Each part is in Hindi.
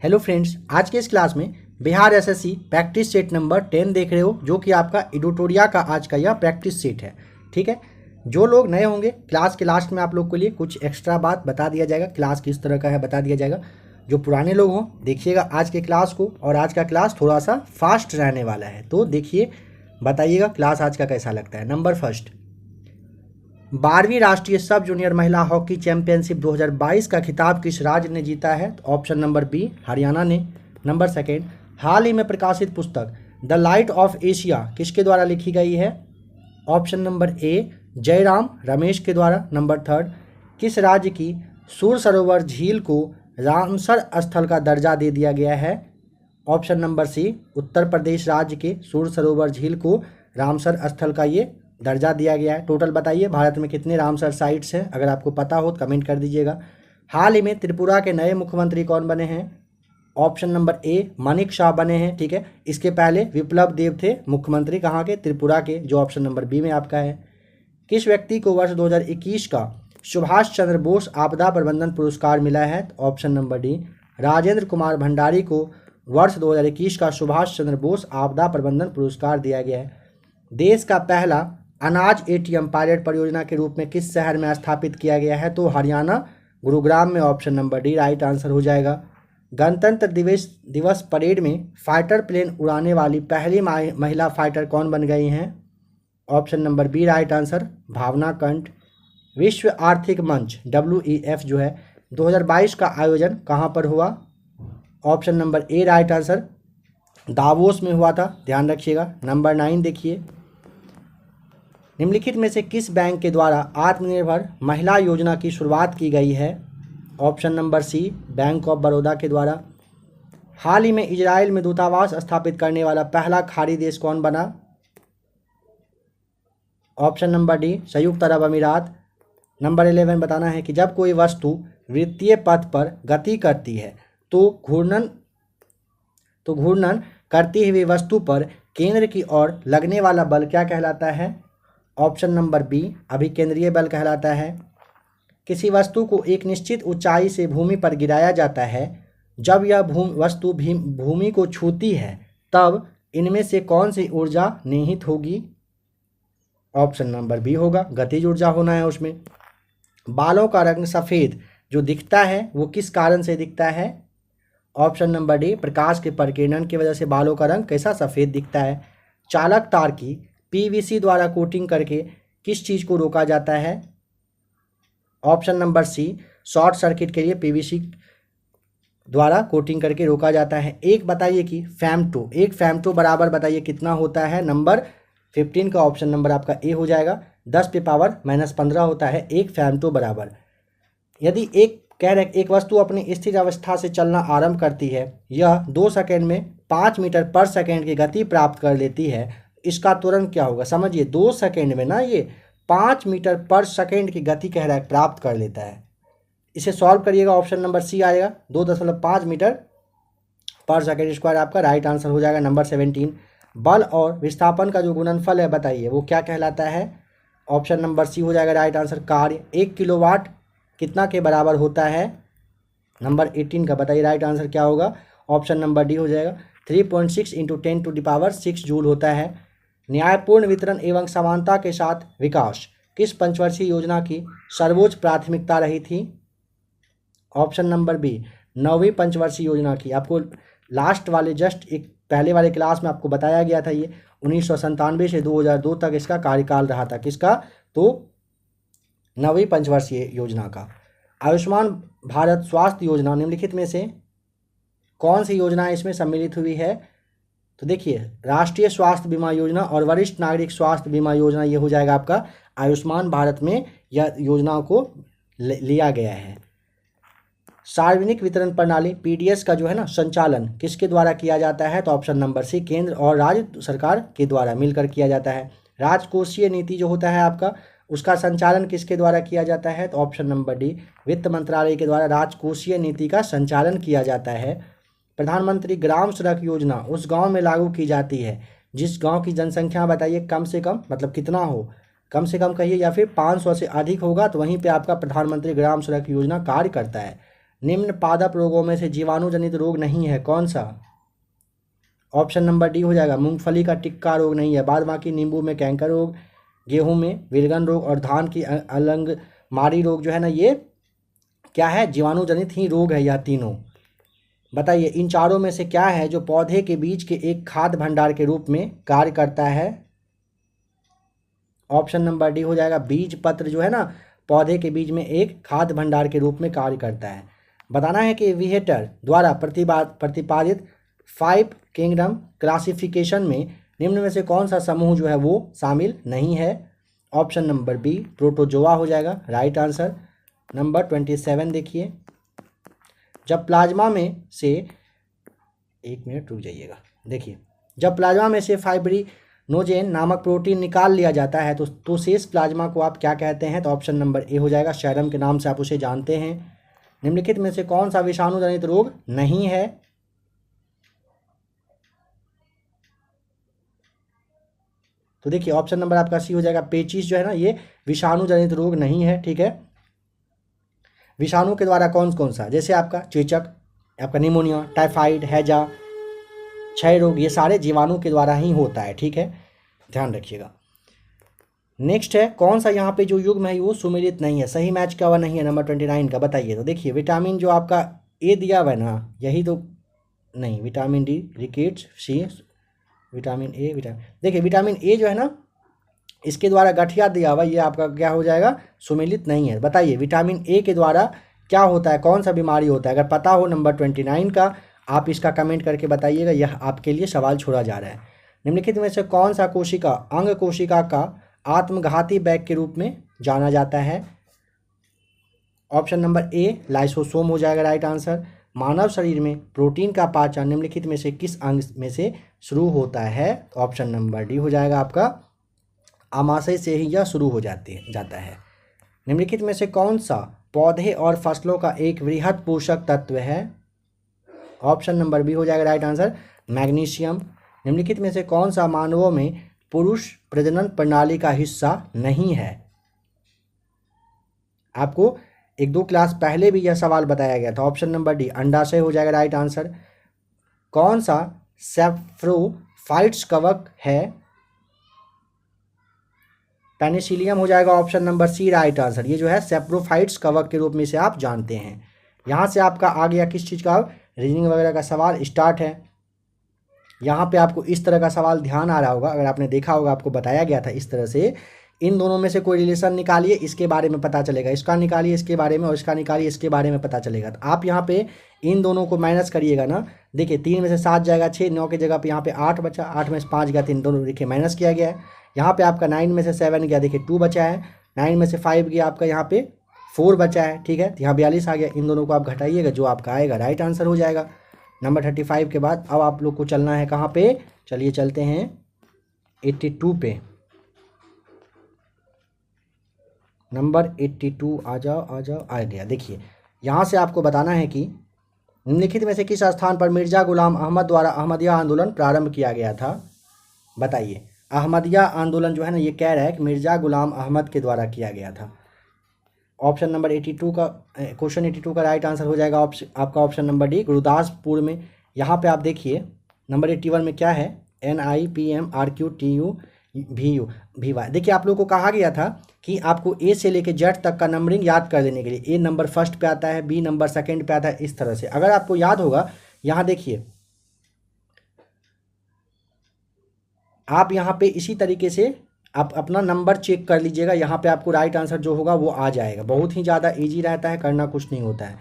हेलो फ्रेंड्स, आज के इस क्लास में Bihar SSC practice set number 10 देख रहे हो, जो कि आपका एडिटोरिया का आज का यह प्रैक्टिस सेट है। ठीक है, जो लोग नए होंगे क्लास के लास्ट में आप लोग के लिए कुछ एक्स्ट्रा बात बता दिया जाएगा, क्लास किस तरह का है बता दिया जाएगा। जो पुराने लोग हों देखिएगा आज के क्लास को, और आज का क्लास थोड़ा सा फास्ट रहने वाला है, तो देखिए बताइएगा क्लास आज का कैसा लगता है। नंबर फर्स्ट, 12वीं राष्ट्रीय सब जूनियर महिला हॉकी चैंपियनशिप 2022 का खिताब किस राज्य ने जीता है? तो ऑप्शन नंबर बी, हरियाणा ने। नंबर सेकेंड, हाल ही में प्रकाशित पुस्तक द लाइट ऑफ एशिया किसके द्वारा लिखी गई है? Option number A, Jairam Ramesh के द्वारा। नंबर थर्ड, किस राज्य की सूर सरोवर झील को रामसर स्थल का दर्जा दे दिया गया है? ऑप्शन नंबर सी, उत्तर प्रदेश राज्य के सूर सरोवर झील को रामसर स्थल का ये दर्जा दिया गया है। टोटल बताइए भारत में कितने रामसर साइट्स हैं, अगर आपको पता हो तो कमेंट कर दीजिएगा। हाल ही में त्रिपुरा के नए मुख्यमंत्री कौन बने हैं? Option number A, Manik Shah बने हैं। ठीक है, इसके पहले विप्लव देव थे मुख्यमंत्री, कहाँ के? त्रिपुरा के, जो ऑप्शन नंबर बी में आपका है। किस व्यक्ति को वर्ष 2021 का सुभाष चंद्र बोस आपदा प्रबंधन पुरस्कार मिला है? Option number D, Rajendra Kumar Bhandari को वर्ष 2021 का सुभाष चंद्र बोस आपदा प्रबंधन पुरस्कार दिया गया है। देश का पहला अनाज एटीएम पायलट परियोजना के रूप में किस शहर में स्थापित किया गया है? तो हरियाणा, गुरुग्राम में। Option number D right answer हो जाएगा। गणतंत्र दिवस परेड में फाइटर प्लेन उड़ाने वाली पहली महिला फाइटर कौन बन गई हैं? Option number B right answer, Bhavna Kanth. विश्व आर्थिक मंच WEF जो है 2022 का आयोजन कहाँ पर हुआ? Option number A right answer, Davos में हुआ था, ध्यान रखिएगा। नंबर 9 देखिए, निम्नलिखित में से किस बैंक के द्वारा आत्मनिर्भर महिला योजना की शुरुआत की गई है? Option number C, Bank of Baroda के द्वारा। हाल ही में इजराइल में दूतावास स्थापित करने वाला पहला खाड़ी देश कौन बना? ऑप्शन नंबर डी, संयुक्त अरब अमीरात। नंबर 11 बताना है कि जब कोई वस्तु वृत्तीय पथ पर गति करती है तो घूर्णन करती हुई वस्तु पर केंद्र की ओर लगने वाला बल क्या कहलाता है? ऑप्शन नंबर बी, अभिकेंद्रीय बल कहलाता है। किसी वस्तु को एक निश्चित ऊंचाई से भूमि पर गिराया जाता है, जब यह वस्तु भूमि को छूती है तब इनमें से कौन सी ऊर्जा निहित होगी? ऑप्शन नंबर बी होगा, गतिज ऊर्जा होना है उसमें। बालों का रंग सफ़ेद जो दिखता है वो किस कारण से दिखता है? ऑप्शन नंबर डी, प्रकाश के प्रकीर्णन की वजह से बालों का रंग कैसा सफ़ेद दिखता है। चालक तार की PVC द्वारा कोटिंग करके किस चीज़ को रोका जाता है? Option number C, short circuit के लिए PVC द्वारा कोटिंग करके रोका जाता है। एक बताइए कि एक फैमटो बराबर बताइए कितना होता है? नंबर 15 का ऑप्शन नंबर आपका ए हो जाएगा। 10 पे पावर -15 होता है एक फैमटो बराबर। यदि एक वस्तु अपनी स्थिर अवस्था से चलना आरंभ करती है, यह 2 सेकेंड में 5 मीटर पर सेकेंड की गति प्राप्त कर लेती है, इसका तुरंत क्या होगा? समझिए, 2 सेकेंड में ना ये 5 मीटर पर सेकेंड की गति कह रहा है प्राप्त कर लेता है। इसे सॉल्व करिएगा, ऑप्शन नंबर सी आएगा, 2.5 मीटर पर सेकेंड स्क्वायर आपका राइट आंसर हो जाएगा। नंबर 17, बल और विस्थापन का जो गुणनफल है बताइए वो क्या कहलाता है? ऑप्शन नंबर सी हो जाएगा राइट आंसर, कार्य। 1 किलोवाट कितना के बराबर होता है? नंबर 18 का बताइए राइट आंसर क्या होगा? ऑप्शन नंबर डी हो जाएगा, 3.6 × 10⁶ जूल होता है। न्यायपूर्ण वितरण एवं समानता के साथ विकास किस पंचवर्षीय योजना की सर्वोच्च प्राथमिकता रही थी? ऑप्शन नंबर बी, 9वीं पंचवर्षीय योजना की। आपको लास्ट वाले एक पहले वाले क्लास में आपको बताया गया था, ये 1997 से 2002 तक इसका कार्यकाल रहा था। किसका? तो 9वीं पंचवर्षीय योजना का। आयुष्मान भारत स्वास्थ्य योजना निम्नलिखित में से कौन सी योजना इसमें सम्मिलित हुई है? तो देखिए, राष्ट्रीय स्वास्थ्य बीमा योजना और वरिष्ठ नागरिक स्वास्थ्य बीमा योजना, ये हो जाएगा आपका आयुष्मान भारत में यह योजनाओं को लिया गया है। सार्वजनिक वितरण प्रणाली PDS का जो है ना संचालन किसके द्वारा किया जाता है? तो ऑप्शन नंबर सी, केंद्र और राज्य सरकार के द्वारा मिलकर किया जाता है। राजकोषीय नीति जो होता है आपका, उसका संचालन किसके द्वारा किया जाता है? तो ऑप्शन नंबर डी, वित्त मंत्रालय के द्वारा राजकोषीय नीति का संचालन किया जाता है। प्रधानमंत्री ग्राम सड़क योजना उस गांव में लागू की जाती है जिस गांव की जनसंख्या बताइए कम से कम, मतलब कितना हो, कम से कम कहिए, या फिर 500 से अधिक होगा, तो वहीं पे आपका प्रधानमंत्री ग्राम सड़क योजना कार्य करता है। निम्न पादप रोगों में से जीवाणु जनित रोग नहीं है, कौन सा? ऑप्शन नंबर डी हो जाएगा, मूंगफली का टिक्का रोग नहीं है। बाद बाकी नींबू में कैंकर रोग, गेहूं में विरगन रोग और धान की अलंग मारी रोग जो है ना, ये क्या है? जीवाणु जनित ही रोग है यह तीनों। बताइए इन चारों में से क्या है जो पौधे के बीज के एक खाद्य भंडार के रूप में कार्य करता है? ऑप्शन नंबर डी हो जाएगा, बीज पत्र जो है ना, पौधे के बीज में एक खाद्य भंडार के रूप में कार्य करता है। बताना है कि विहेटर द्वारा प्रतिपादित 5 किंगडम क्लासिफिकेशन में निम्न में से कौन सा समूह जो है वो शामिल नहीं है? ऑप्शन नंबर बी प्रोटोजोआ हो जाएगा राइट आंसर। नंबर 27 देखिए, जब प्लाज्मा में से, एक मिनट रुक जाइएगा, देखिए जब प्लाज्मा में से फाइब्रिनोजेन नामक प्रोटीन निकाल लिया जाता है तो शेष प्लाज्मा को आप क्या कहते हैं? तो ऑप्शन नंबर ए हो जाएगा, सेरम के नाम से आप उसे जानते हैं। निम्नलिखित में से कौन सा विषाणु जनित रोग नहीं है? तो देखिए ऑप्शन नंबर आपका सी हो जाएगा, पेचिस जो है ना, ये विषाणु जनित रोग नहीं है। ठीक है, विषाणु के द्वारा कौन कौन सा, जैसे आपका चेचक, आपका निमोनिया, टाइफाइड, हैजा, क्षय रोग, ये सारे जीवाणु के द्वारा ही होता है। ठीक है, ध्यान रखिएगा। नेक्स्ट है, कौन सा यहाँ पे जो युग्म है वो सुमेलित नहीं है, सही मैच का हुआ नहीं है, नंबर 29 का। बताइए। तो देखिए विटामिन जो आपका ए दिया हुआ है ना, यही तो नहीं, vitamin D, rickets, C, vitamin A, देखिए विटामिन ए जो है ना, इसके द्वारा गठिया दिया हुआ, ये आपका क्या हो जाएगा? सुमेलित नहीं है। बताइए विटामिन ए के द्वारा क्या होता है, कौन सा बीमारी होता है? अगर पता हो नंबर 29 का, आप इसका कमेंट करके बताइएगा, यह आपके लिए सवाल छोड़ा जा रहा है। निम्नलिखित में से कौन सा कोशिका अंग कोशिका का आत्मघाती बैग के रूप में जाना जाता है? ऑप्शन नंबर ए लाइसोसोम हो जाएगा राइट आंसर। मानव शरीर में प्रोटीन का पाचन निम्नलिखित में से किस अंग में से शुरू होता है? ऑप्शन नंबर डी हो जाएगा आपका, आमाशय से ही यह शुरू हो जाता है। निम्नलिखित में से कौन सा पौधे और फसलों का एक वृहद पोषक तत्व है? ऑप्शन नंबर बी हो जाएगा राइट आंसर, मैग्नीशियम। निम्नलिखित में से कौन सा मानवों में पुरुष प्रजनन प्रणाली का हिस्सा नहीं है? आपको 1-2 क्लास पहले भी यह सवाल बताया गया था। ऑप्शन नंबर डी अंडाशय हो जाएगा राइट आंसर। कौन सा सैप्रोफाइट्स कवक है? पेनिसिलियम हो जाएगा option number C right answer. ये जो है सैप्रोफाइट्स कवक के रूप में से आप जानते हैं। यहाँ से आपका आ गया किस चीज़ का, रीजनिंग वगैरह का सवाल स्टार्ट है। यहाँ पे आपको इस तरह का सवाल ध्यान आ रहा होगा, अगर आपने देखा होगा, आपको बताया गया था इस तरह से, इन दोनों में से कोई रिलेशन निकालिए, इसके बारे में पता चलेगा, इसका निकालिए इसके बारे में, और इसका निकालिए इसके बारे में पता चलेगा। तो आप यहाँ पे इन दोनों को माइनस करिएगा ना, देखिए 3 में से 7 जाएगा 6, 9 की जगह पे यहाँ पे 8 बचा, 8 में से 5 गया, 3 दोनों देखिए माइनस किया गया है। यहाँ पे आपका 9 में से 7 गया, देखिए 2 बचा है, 9 में से 5 गया आपका, यहाँ पे 4 बचा है। ठीक है, तो यहाँ 42 आ गया, इन दोनों को आप घटाइएगा, जो आपका आएगा राइट आंसर हो जाएगा। नंबर 35 के बाद अब आप लोग को चलना है कहाँ पे, चलिए चलते हैं 82 पे। नंबर 82 आ जाओ आ गया। देखिए यहाँ से आपको बताना है कि निम्नलिखित में से किस स्थान पर मिर्ज़ा गुलाम अहमद द्वारा अहमदिया आंदोलन प्रारंभ किया गया था? बताइए। अहमदिया आंदोलन जो है ना, ये कह रहा है कि मिर्ज़ा गुलाम अहमद के द्वारा किया गया था। ऑप्शन नंबर 82 का, क्वेश्चन 82 का राइट आंसर हो जाएगा आपका ऑप्शन नंबर डी, गुरुदासपुर में। यहाँ पे आप देखिए नंबर 81 में क्या है, NIPMRQTUVY। देखिए आप लोग को कहा गया था कि आपको ए से लेके जेड तक का नंबरिंग याद कर देने के लिए, ए नंबर फर्स्ट पे आता है, बी नंबर सेकंड पे आता है, इस तरह से। अगर आपको याद होगा, यहाँ देखिए आप यहाँ पे इसी तरीके से आप अपना नंबर चेक कर लीजिएगा, यहाँ पे आपको राइट आंसर जो होगा वो आ जाएगा। बहुत ही ज़्यादा इजी रहता है, करना कुछ नहीं होता है।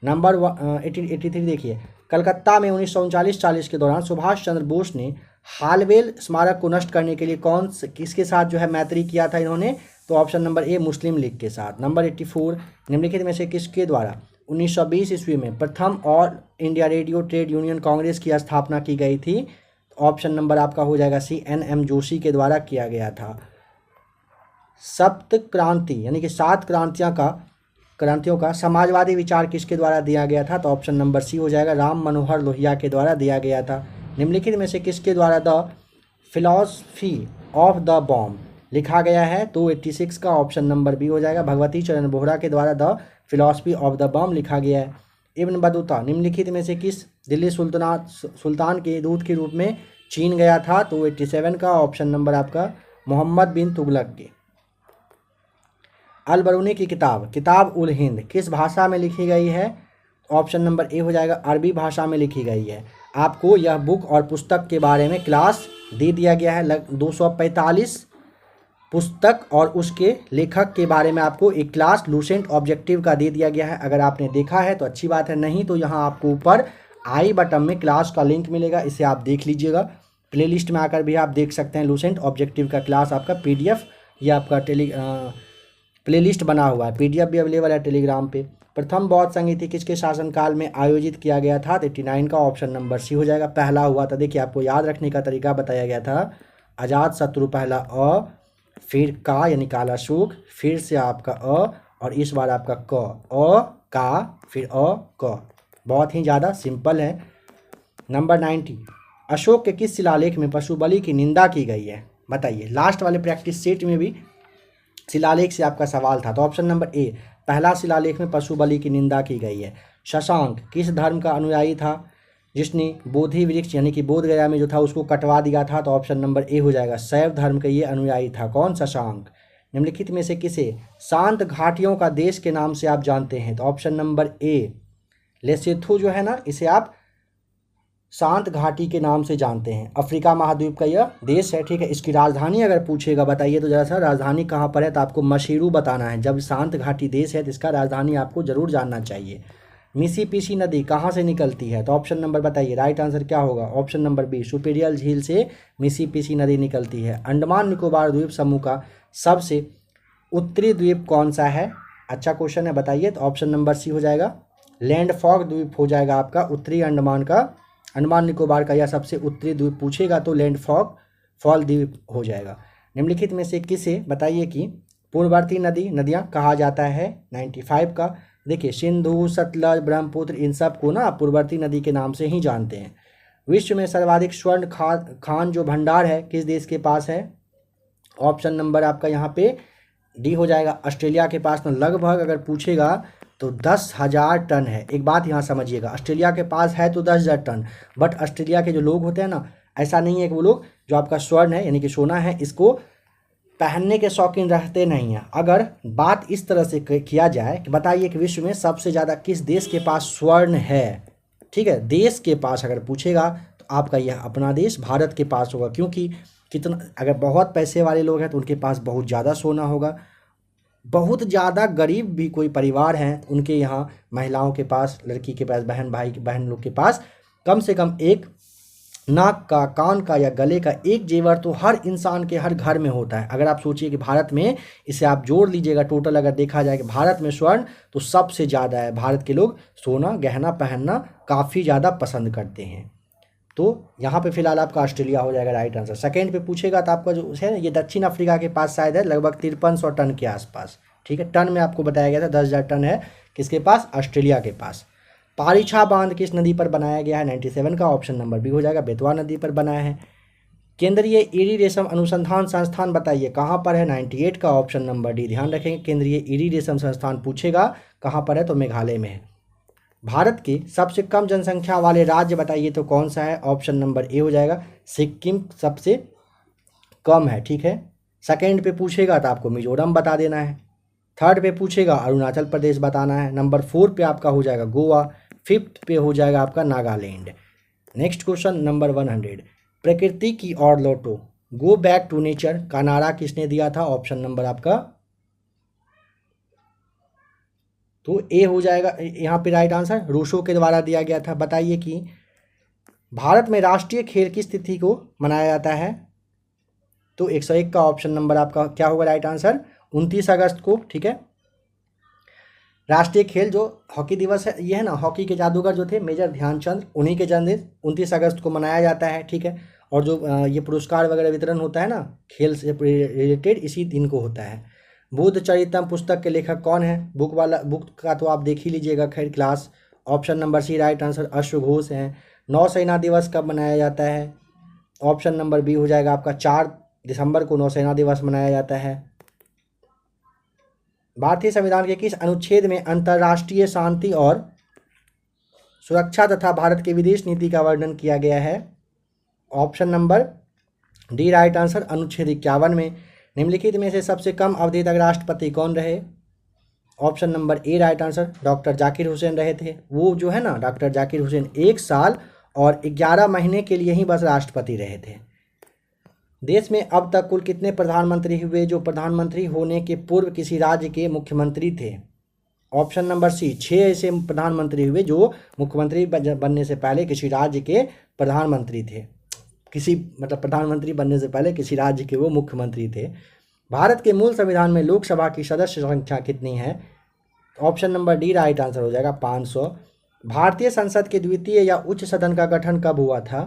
नंबर 83 देखिए, कलकत्ता में 1939-40 के दौरान सुभाष चंद्र बोस ने हालवेल स्मारक को नष्ट करने के लिए किसके साथ जो है मैत्री किया था इन्होंने? तो option number A Muslim league के साथ। नंबर 84, निम्नलिखित में से किसके द्वारा 1920 ईस्वी में प्रथम all India radio trade union Congress की स्थापना की गई थी? ऑप्शन नंबर आपका हो जाएगा सी, NM जोशी के द्वारा किया गया था। सप्त क्रांति यानी कि 7 क्रांतियों का समाजवादी विचार किसके द्वारा दिया गया था? तो ऑप्शन नंबर सी हो जाएगा, राम मनोहर लोहिया के द्वारा दिया गया था। निम्नलिखित में से किसके द्वारा the philosophy of the bomb लिखा गया है? तो 86 का ऑप्शन नंबर बी हो जाएगा, भगवती चरण बोहरा के द्वारा the philosophy of the bomb लिखा गया है। इब्न बतूता निम्नलिखित में से किस दिल्ली सुल्तान के दूत के रूप में चीन गया था? तो 87 का ऑप्शन नंबर आपका मोहम्मद बिन तुगलक के। अल बरूनी की किताब उल हिंद किस भाषा में लिखी गई है? ऑप्शन नंबर ए हो जाएगा अरबी भाषा में लिखी गई है। आपको यह बुक और पुस्तक के बारे में क्लास दे दिया गया है 245 पुस्तक और उसके लेखक के बारे में आपको एक क्लास लूसेंट ऑब्जेक्टिव का दे दिया गया है। अगर आपने देखा है तो अच्छी बात है, नहीं तो यहाँ आपको ऊपर आई बटन में क्लास का लिंक मिलेगा, इसे आप देख लीजिएगा। प्लेलिस्ट में आकर भी आप देख सकते हैं लूसेंट ऑब्जेक्टिव का क्लास आपका PDF या आपका प्लेलिस्ट बना हुआ है, PDF भी अवेलेबल है टेलीग्राम पे। प्रथम बौद्ध संगीति किसके शासनकाल में आयोजित किया गया था? 89 का ऑप्शन नंबर सी हो जाएगा। पहला हुआ था, देखिए आपको याद रखने का तरीका बताया गया था, अजात शत्रु पहला अ, फिर का यानी काला सूख, फिर से आपका अ और इस बार आपका क, अ का फिर अ क। बहुत ही ज़्यादा सिंपल है। नंबर 90 अशोक के किस शिलालेख में पशु बलि की निंदा की गई है? बताइए। लास्ट वाले प्रैक्टिस सेट में भी शिलालेख से आपका सवाल था, तो ऑप्शन नंबर ए पहला शिलालेख में पशु बलि की निंदा की गई है। शशांक किस धर्म का अनुयायी था जिसने बोधि वृक्ष यानी कि बोध गया में जो था उसको कटवा दिया था? तो ऑप्शन नंबर ए हो जाएगा शैव धर्म का ये अनुयायी था। कौन? शशांक। निम्नलिखित में से किसे शांत घाटियों का देश के नाम से आप जानते हैं? तो ऑप्शन नंबर ए लेसेथु जो है ना, इसे आप शांत घाटी के नाम से जानते हैं। अफ्रीका महाद्वीप का यह देश है, ठीक है। इसकी राजधानी अगर पूछेगा बताइए तो जरा सा राजधानी कहाँ पर है, तो आपको मशीरू बताना है। जब शांत घाटी देश है तो इसका राजधानी आपको जरूर जानना चाहिए। मिसिसिपी नदी कहाँ से निकलती है? तो ऑप्शन नंबर बताइए, राइट आंसर क्या होगा? ऑप्शन नंबर बी सुपीरियर झील से मिसिसिपी नदी निकलती है। अंडमान निकोबार द्वीप समूह का सबसे उत्तरी द्वीप कौन सा है? अच्छा क्वेश्चन है, बताइए। तो ऑप्शन नंबर सी हो जाएगा लैंडफॉर्क द्वीप हो जाएगा आपका उत्तरी अंडमान निकोबार का यह सबसे उत्तरी द्वीप पूछेगा तो लैंडफॉल द्वीप हो जाएगा। निम्नलिखित में से किसे बताइए कि पूर्ववर्ती नदियाँ कहा जाता है? 95 का देखिए सिंधु, सतलज, ब्रह्मपुत्र, इन सब को ना पूर्ववर्ती नदी के नाम से ही जानते हैं। विश्व में सर्वाधिक स्वर्ण खान जो भंडार है किस देश के पास है? ऑप्शन नंबर आपका यहाँ पे डी हो जाएगा ऑस्ट्रेलिया के पास। तो लगभग अगर पूछेगा तो 10,000 टन है। एक बात यहाँ समझिएगा, ऑस्ट्रेलिया के पास है तो 10,000 टन, बट ऑस्ट्रेलिया के जो लोग होते हैं ना, ऐसा नहीं है कि वो लोग जो आपका स्वर्ण है यानी कि सोना है इसको पहनने के शौकीन रहते नहीं हैं। अगर बात इस तरह से किया जाए कि बताइए कि विश्व में सबसे ज़्यादा किस देश के पास स्वर्ण है, ठीक है, देश के पास अगर पूछेगा तो आपका यह अपना देश भारत के पास होगा। क्योंकि कितना, अगर बहुत पैसे वाले लोग हैं तो उनके पास बहुत ज़्यादा सोना होगा, बहुत ज़्यादा गरीब भी कोई परिवार हैं उनके यहाँ महिलाओं के पास, लड़की के पास, बहन लोग के पास कम से कम एक नाक का, कान का या गले का एक जेवर तो हर इंसान के हर घर में होता है। अगर आप सोचिए कि भारत में, इसे आप जोड़ लीजिएगा, टोटल अगर देखा जाए कि भारत में स्वर्ण तो सबसे ज़्यादा है। भारत के लोग सोना गहना पहनना काफ़ी ज़्यादा पसंद करते हैं। तो यहाँ पे फिलहाल आपका ऑस्ट्रेलिया हो जाएगा राइट आंसर। सेकंड पे पूछेगा तो आपका जो है ये दक्षिण अफ्रीका के पास शायद है, लगभग 5300 टन के आसपास, ठीक है। टन में आपको बताया गया था 10,000 टन है किसके पास? ऑस्ट्रेलिया के पास। पारीछा बांध किस नदी पर बनाया गया है? 97 का ऑप्शन नंबर बी हो जाएगा, बेतवा नदी पर बनाया है। केंद्रीय ईरी रेशम अनुसंधान संस्थान बताइए कहाँ पर है? 98 का ऑप्शन नंबर डी। ध्यान रखेंगे केंद्रीय ईरी रेशम संस्थान पूछेगा कहाँ पर है तो मेघालय में है। भारत के सबसे कम जनसंख्या वाले राज्य बताइए तो कौन सा है? ऑप्शन नंबर ए हो जाएगा, सिक्किम सबसे कम है, ठीक है। सेकंड पे पूछेगा तो आपको मिजोरम बता देना है। थर्ड पे पूछेगा अरुणाचल प्रदेश बताना है। नंबर 4 पे आपका हो जाएगा गोवा। फिफ्थ पे हो जाएगा आपका नागालैंड। नेक्स्ट क्वेश्चन नंबर 100, प्रकृति की ओर लौटो, गो बैक टू नेचर का नारा किसने दिया था? ऑप्शन नंबर आपका तो ए हो जाएगा यहाँ पे राइट आंसर, रूसो के द्वारा दिया गया था। बताइए कि भारत में राष्ट्रीय खेल किस तिथि को मनाया जाता है? तो 101 का ऑप्शन नंबर आपका क्या होगा राइट आंसर? 29 अगस्त को, ठीक है। राष्ट्रीय खेल जो हॉकी दिवस है ये है ना, हॉकी के जादूगर जो थे मेजर ध्यानचंद, उन्हीं के जन्मदिन 29 अगस्त को मनाया जाता है, ठीक है। और जो ये पुरस्कार वगैरह वितरण होता है ना खेल से रिलेटेड, इसी दिन को होता है। बुद्ध चरितम पुस्तक के लेखक कौन है? बुक का तो आप देख ही लीजिएगा खैर class. Option number C right answer, अश्वघोष हैं। नौसेना दिवस कब मनाया जाता है? ऑप्शन नंबर बी हो जाएगा आपका 4 दिसंबर को नौसेना दिवस मनाया जाता है। भारतीय संविधान के किस अनुच्छेद में अंतर्राष्ट्रीय शांति और सुरक्षा तथा भारत की विदेश नीति का वर्णन किया गया है? Option number D right answer, अनुच्छेद 51 में। निम्नलिखित में से सबसे कम अवधि तक राष्ट्रपति कौन रहे? Option number A right answer, doctor Zakir Hussain रहे थे। वो जो है ना डॉक्टर जाकिर हुसैन 1 साल और 11 महीने के लिए ही बस राष्ट्रपति रहे थे। देश में अब तक कुल कितने प्रधानमंत्री हुए जो प्रधानमंत्री होने के पूर्व किसी राज्य के मुख्यमंत्री थे? ऑप्शन नंबर सी, 6 ऐसे प्रधानमंत्री हुए जो मुख्यमंत्री बनने से पहले किसी राज्य के प्रधानमंत्री थे। प्रधानमंत्री बनने से पहले किसी राज्य के वो मुख्यमंत्री थे। भारत के मूल संविधान में लोकसभा की सदस्य संख्या कितनी है? Option number D right answer हो जाएगा 500। भारतीय संसद के द्वितीय या उच्च सदन का गठन कब हुआ था?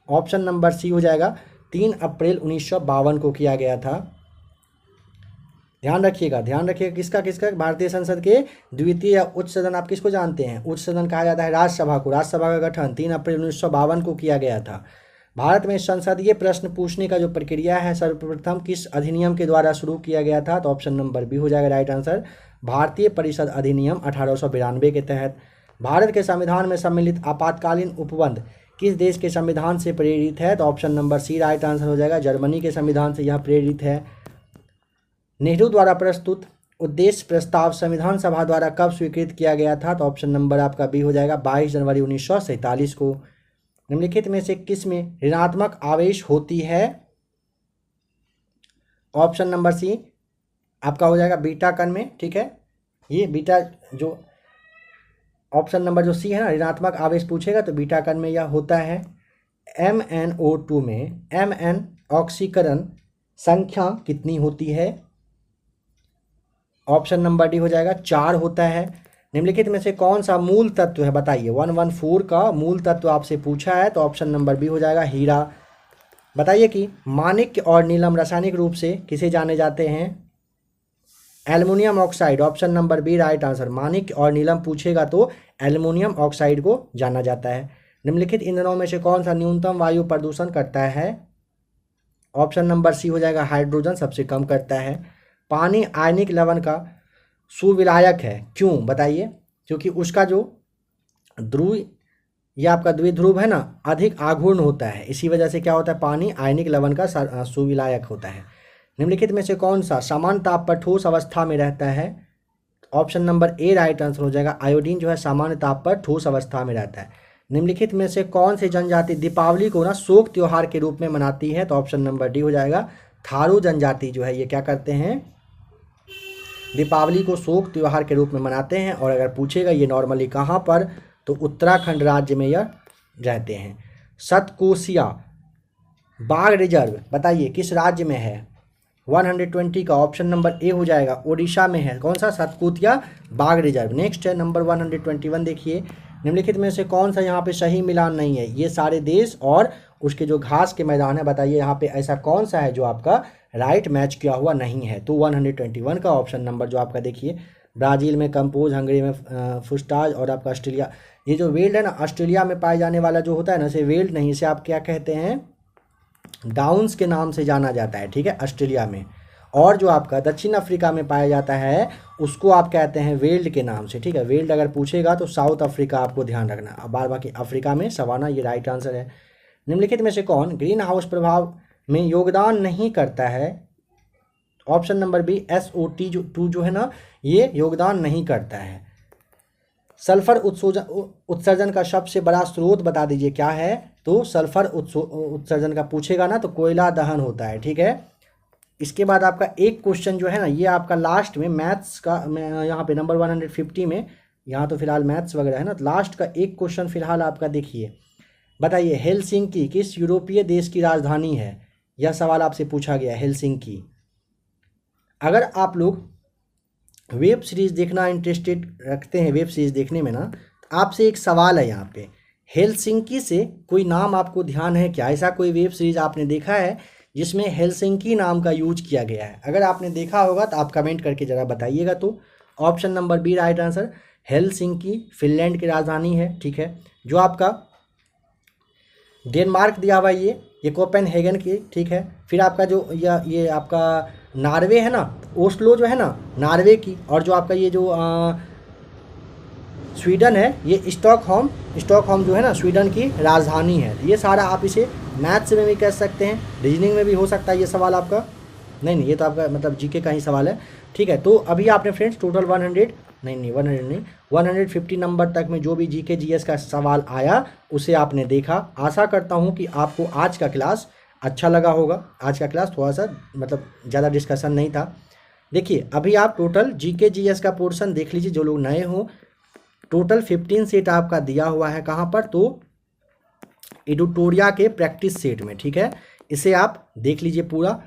ऑप्शन नंबर सी हो जाएगा 3 अप्रैल 1952 को किया गया था। ध्यान रखिएगा किसका भारतीय संसद के द्वितीय या उच्च सदन आप किसको जानते हैं? उच्च सदन कहा जाता है राज्यसभा को। राज्यसभा का गठन 3 अप्रैल 1952 को किया गया था। भारत में संसदीय प्रश्न पूछने का जो प्रक्रिया है सर्वप्रथम किस अधिनियम के द्वारा शुरू किया गया था? तो ऑप्शन नंबर बी हो जाएगा राइट आंसर, भारतीय परिषद अधिनियम 1892 के तहत। भारत के संविधान में सम्मिलित आपातकालीन उपबंध किस देश के संविधान से प्रेरित है? तो option number C right answer हो जाएगा, जर्मनी के संविधान से यह प्रेरित है। नेहरू द्वारा प्रस्तुत उद्देश्य प्रस्ताव संविधान सभा द्वारा कब स्वीकृत किया गया था? तो ऑप्शन नंबर आपका बी हो जाएगा 22 जनवरी 1947 को। निम्नलिखित में से किस में ऋणात्मक आवेश होती है? ऑप्शन नंबर सी आपका हो जाएगा बीटा कण में। ठीक है, ये बीटा जो ऑप्शन नंबर जो सी है ना ऋणात्मक आवेश पूछेगा तो बीटा कण में यह होता है। MnO2 में Mn ऑक्सीकरण संख्या कितनी होती है? ऑप्शन नंबर डी हो जाएगा 4 होता है। निम्नलिखित में से कौन सा मूल तत्व है बताइए? 114 का मूल तत्व आपसे पूछा है तो ऑप्शन नंबर बी हो जाएगा हीरा। बताइए कि माणिक्य और नीलम रासायनिक रूप से किसे जाने जाते हैं? Aluminium oxide. Option number B right answer, माणिक्य और नीलम पूछेगा तो एल्युमिनियम ऑक्साइड को जाना जाता है। निम्नलिखित ईंधनों में से कौन सा न्यूनतम वायु प्रदूषण करता है? ऑप्शन नंबर सी हो जाएगा हाइड्रोजन सबसे कम करता है। पानी आयनिक लवण का सुविलायक है, क्यों बताइए? क्योंकि उसका जो ध्रुव या आपका द्विध्रुव है ना अधिक आघूर्ण होता है, इसी वजह से क्या होता है पानी आयनिक लवण का सुविलायक होता है। निम्नलिखित में से कौन सा सामान्य ताप पर ठोस अवस्था में रहता है? Option number A right answer हो जाएगा, आयोडीन जो है सामान्य ताप पर ठोस अवस्था में रहता है। निम्नलिखित में से कौन सी जनजाति दीपावली को ना शोक त्योहार के रूप में मनाती है? तो ऑप्शन नंबर डी हो जाएगा, थारू जनजाति जो है ये क्या करते हैं दीपावली को शोक त्योहार के रूप में मनाते हैं। और अगर पूछेगा ये नॉर्मली कहाँ पर तो उत्तराखंड राज्य में यह रहते हैं। सतकोसिया बाघ रिजर्व बताइए किस राज्य में है? 120 का ऑप्शन नंबर ए हो जाएगा, ओडिशा में है। कौन सा? सतकोतिया बाघ रिजर्व। नेक्स्ट है नंबर 121, देखिए निम्नलिखित में से कौन सा यहाँ पे सही मिलान नहीं है? ये सारे देश और उसके जो घास के मैदान है बताइए यहाँ पे ऐसा कौन सा है जो आपका राइट मैच किया हुआ नहीं है? तो 121 का ऑप्शन नंबर जो आपका देखिए ब्राज़ील में कंपोज, हंगरी में फुस्टाज और आपका ऑस्ट्रेलिया, ये जो वेल्ड है ना ऑस्ट्रेलिया में पाए जाने वाला जो होता है ना इसे वेल्ड नहीं, इसे आप क्या कहते हैं डाउन्स के नाम से जाना जाता है। ठीक है, ऑस्ट्रेलिया में। और जो आपका दक्षिण अफ्रीका में पाया जाता है उसको आप कहते हैं वेल्ड के नाम से। ठीक है, वेल्ड अगर पूछेगा तो साउथ अफ्रीका आपको ध्यान रखना। अब बाकी अफ्रीका में सवाना ये राइट आंसर है। निम्नलिखित में से कौन ग्रीन हाउस प्रभाव में योगदान नहीं करता है? ऑप्शन नंबर बी SO2 जो है ना ये योगदान नहीं करता है। सल्फर उत्सर्जन का सबसे बड़ा स्रोत बता दीजिए क्या है? तो सल्फर उत्सर्जन का पूछेगा ना तो कोयला दहन होता है। ठीक है, इसके बाद आपका एक क्वेश्चन जो है ना ये आपका लास्ट में मैथ्स का यहाँ पे नंबर 150 में, यहाँ तो फिलहाल मैथ्स वगैरह है ना, तो लास्ट का एक क्वेश्चन फिलहाल आपका देखिए। बताइए हेलसिंकी किस यूरोपीय देश की राजधानी है? यह सवाल आपसे पूछा गया, हेलसिंकी। अगर आप लोग वेब सीरीज़ देखना इंटरेस्टेड रखते हैं वेब सीरीज़ देखने में ना, तो आपसे एक सवाल है यहाँ पे, हेलसिंकी से कोई नाम आपको ध्यान है क्या? ऐसा कोई वेब सीरीज़ आपने देखा है जिसमें हेलसिंकी नाम का यूज किया गया है? अगर आपने देखा होगा तो आप कमेंट करके ज़रा बताइएगा। तो option number B right answer, Helsinki Finland की राजधानी है। ठीक है, जो आपका डेनमार्क दिया हुआ ये कोपेनहेगन की। ठीक है, फिर आपका जो ये आपका नॉर्वे है ना, ओस्लो जो है ना नॉर्वे की, और जो आपका ये जो स्वीडन है, ये स्टॉकहोम जो है ना स्वीडन की राजधानी है। ये सारा आप इसे मैथ्स में भी कह सकते हैं, रीजनिंग में भी हो सकता है ये सवाल आपका। नहीं, ये तो आपका मतलब जीके का ही सवाल है, ठीक है। तो अभी आपने फ्रेंड्स टोटल 150 नंबर तक में जो भी जीके जीएस का सवाल आया उसे आपने देखा। आशा करता हूँ कि आपको आज का क्लास अच्छा लगा होगा। आज का क्लास थोड़ा सा मतलब ज़्यादा डिस्कशन नहीं था। देखिए अभी आप टोटल जीके जीएस का पोर्शन देख लीजिए, जो लोग नए हो। टोटल 15 सेट आपका दिया हुआ है कहाँ पर, तो एडिटोरिया के प्रैक्टिस सेट में, ठीक है। इसे आप देख लीजिए पूरा।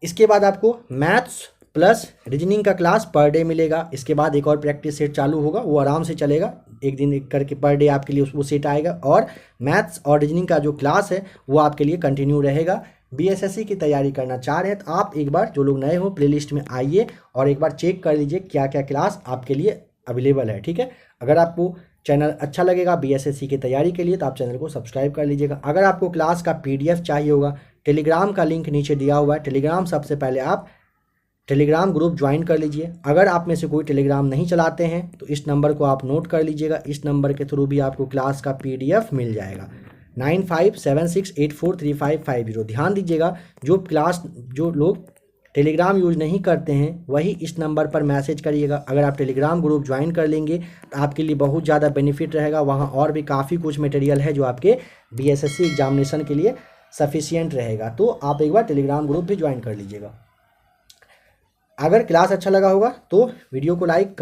इसके बाद आपको मैथ्स प्लस रीजनिंग का क्लास पर डे मिलेगा। इसके बाद एक और प्रैक्टिस सेट चालू होगा, वो आराम से चलेगा, एक दिन एक करके पर डे आपके लिए वो सेट आएगा। और मैथ्स और रीजनिंग का जो क्लास है वो आपके लिए कंटिन्यू रहेगा। बीएसएससी की तैयारी करना चाह रहे हैं तो आप एक बार, जो लोग नए हो, प्लेलिस्ट में आइए और एक बार चेक कर लीजिए क्या क्या क्लास आपके लिए अवेलेबल है, ठीक है। अगर आपको चैनल अच्छा लगेगा बीएसएससी की तैयारी के लिए तो आप चैनल को सब्सक्राइब कर लीजिएगा। अगर आपको क्लास का पीडीएफ चाहिए होगा, टेलीग्राम का लिंक नीचे दिया हुआ है, टेलीग्राम सबसे पहले आप टेलीग्राम ग्रुप ज्वाइन कर लीजिए। अगर आप में से कोई टेलीग्राम नहीं चलाते हैं तो इस नंबर को आप नोट कर लीजिएगा, इस नंबर के थ्रू भी आपको क्लास का पीडीएफ मिल जाएगा। 9576843550। ध्यान दीजिएगा, जो लोग टेलीग्राम यूज नहीं करते हैं वही इस नंबर पर मैसेज करिएगा। अगर आप टेलीग्राम ग्रुप ज्वाइन कर लेंगे तो आपके लिए बहुत ज़्यादा बेनिफिट रहेगा। वहाँ और भी काफ़ी कुछ मटेरियल है जो आपके बीएसएससी एग्जामिनेशन के लिए सफिशियंट रहेगा। तो आप एक बार टेलीग्राम ग्रुप भी ज्वाइन कर लीजिएगा। अगर क्लास अच्छा लगा होगा तो वीडियो को लाइक कर